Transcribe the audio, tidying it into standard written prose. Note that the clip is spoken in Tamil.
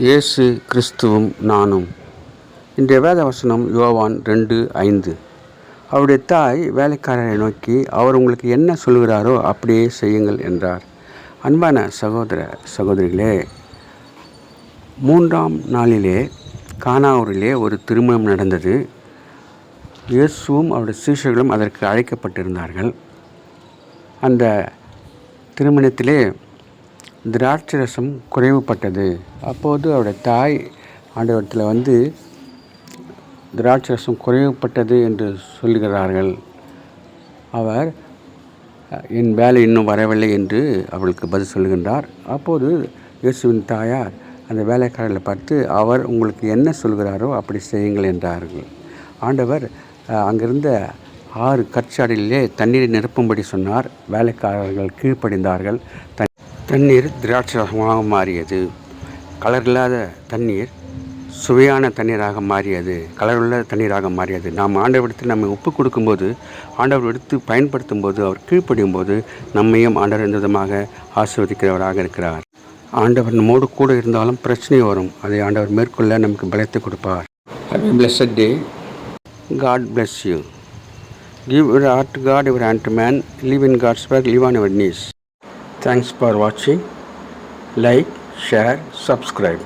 இயேசு கிறிஸ்துவும் நானும். இன்றைய வேத வசனம் யோவான் 2:5. அவருடைய தாய் வேலைக்காரரை நோக்கி, அவர் உங்களுக்கு என்ன சொல்கிறாரோ அப்படியே செய்யுங்கள் என்றார். அன்பான சகோதர சகோதரிகளே, 3ஆம் நாளிலே கானாவூரிலே ஒரு திருமணம் நடந்தது. இயேசுவும் அவருடைய சீஷர்களும் அதற்கு அழைக்கப்பட்டிருந்தார்கள். அந்த திருமணத்திலே திராட்சரசம் குறைவுபட்டது. அப்போது அவருடைய தாய் ஆண்டவரத்தில் திராட்சரசம் குறைவுபட்டது என்று சொல்கிறார்கள். அவர் என் வேலை இன்னும் வரவில்லை என்று அவளுக்கு பதில் சொல்கின்றார். அப்போது இயேசுவின் தாயார் அந்த வேலைக்காரர்களை பார்த்து, அவர் உங்களுக்கு என்ன சொல்கிறாரோ அப்படி செய்யுங்கள் என்றார்கள். ஆண்டவர் அங்கிருந்த 6 கற்சாடிகளிலே தண்ணீரை நிரப்பும்படி சொன்னார். வேலைக்காரர்கள் கீழ்ப்படிந்தார்கள். தண்ணீர் திராட்சரசமாக மாறியது. கலர் இல்லாத தண்ணீர் சுவையான தண்ணீராக மாறியது. கலருள்ள தண்ணீராக மாறியது. நாம் ஆண்டவரிடத்தில் நம்ம ஒப்பு கொடுக்கும்போது, ஆண்டவர் எடுத்து பயன்படுத்தும் போது, அவர் கீழ்ப்படியும் போது நம்மையும் ஆண்டவர் இந்த விதமாக ஆசீர்வதிக்கிறவராக இருக்கிறார். ஆண்டவர் நம்மோடு கூட இருந்தாலும் பிரச்சனை வரும். அதை ஆண்டவர் மேற்கொள்ள நமக்கு பலத்தை கொடுப்பார். Have a blessed day. God bless you. Give your heart to God, your hand to man. Live in God's work, live on your knees. Thanks for watching. Like, share, subscribe.